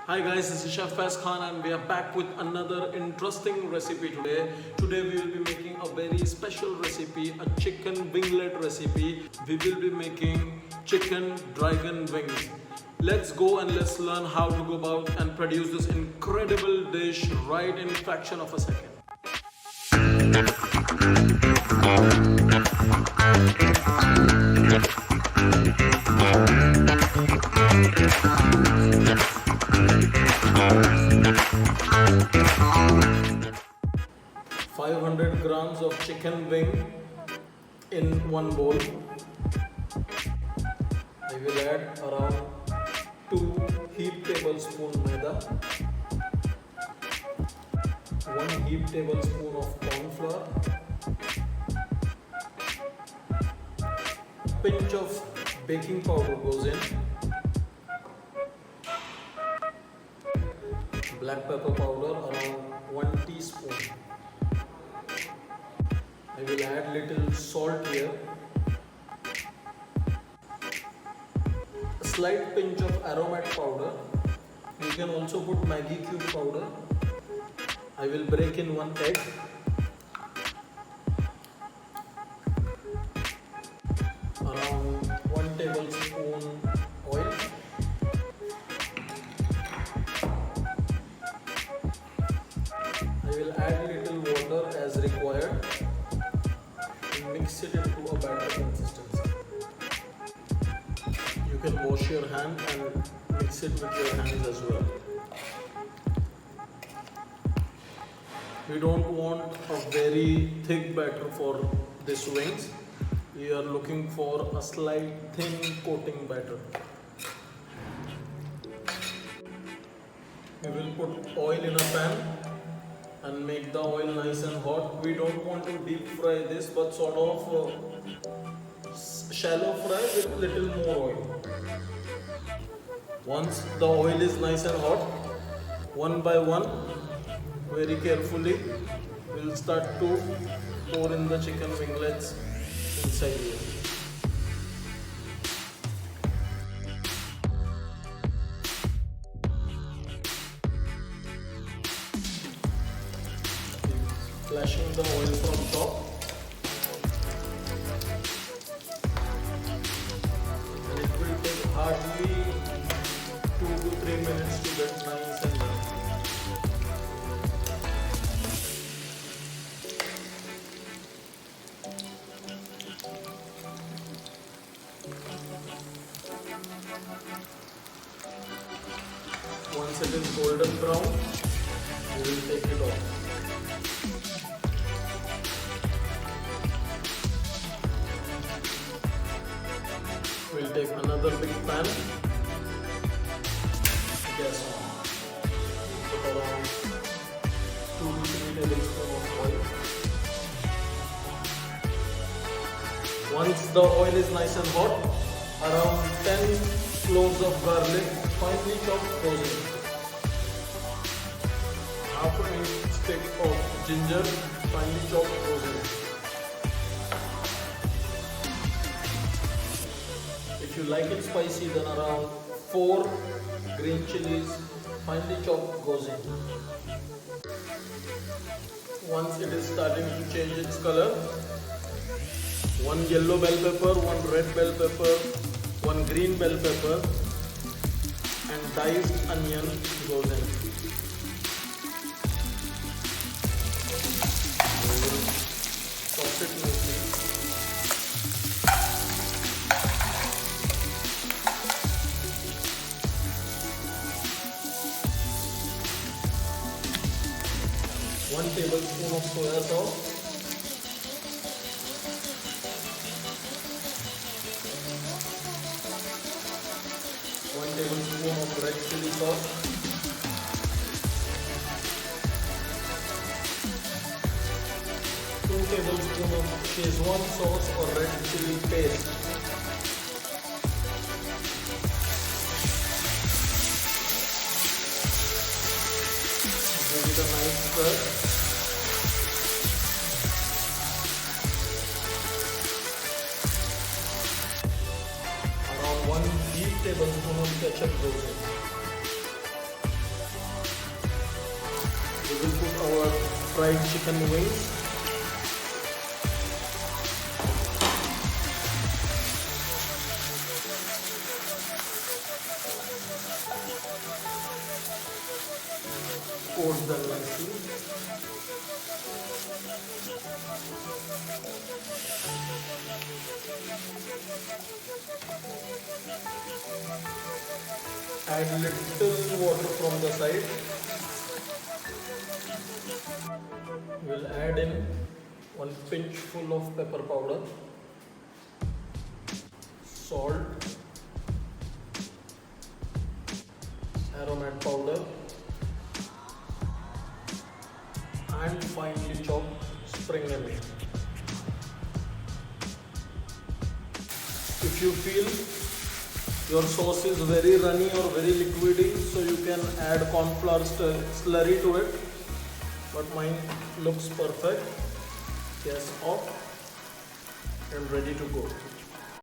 Hi guys, this is Chef Faiz Khan and we are back with another interesting recipe today. Today we will be making a very special recipe, a chicken winglet recipe. We will be making chicken dragon wings. Let's go and let's learn how to go about and produce this incredible dish right in a fraction of a second. 500 grams of chicken wing in one bowl. I will add around 2 heaped tablespoon maida, 1 heaped tablespoon of corn flour, pinch of baking powder goes in, black pepper powder around 1 teaspoon. I will add little salt here, a slight pinch of aromatic powder. You can also put Maggi cube powder. I will break in 1 egg, around 1 tablespoon oil, I will add little water as required. Mix it into a batter consistency. You can wash your hand and mix it with your hands as well. We don't want a very thick batter for this wings. We are looking for a slight thin coating batter. We will put oil in a pan and make the oil nice and hot. We don't want to deep fry this, but sort of shallow fry with little more oil. Once the oil is nice and hot, one by one, very carefully, we'll start to pour in the chicken winglets inside here. Splashing the oil from top, and it will take hardly 2 to 3 minutes to get nice and done. Once it is golden brown, we will take it off. We'll take another big pan, gas on, put around 2 to 3 tablespoons of oil. Once the oil is nice and hot, around 10 cloves of garlic, finely chopped goes in. Half an inch stick of ginger, finely chopped goes in. If you like it spicy, then around 4 green chilies, finely chopped goes in. Once it is starting to change its color, 1 yellow bell pepper, 1 red bell pepper, 1 green bell pepper, and diced onion goes in. We will toss it nicely. One tablespoon of soya sauce, 1 tablespoon of red chili sauce, 2 tablespoons of Szechuan sauce or red chili paste, give it a nice stir. Around 1 heaped tablespoon of ketchup goes in. fried chicken wings. Coat them nicely. Add little water from the side. We'll add in 1 pinch full of pepper powder, salt, aromat powder, and finely chopped spring onion. If you feel your sauce is very runny or very liquidy, so you can add corn flour slurry to it, but mine looks perfect. Gas off and ready to go.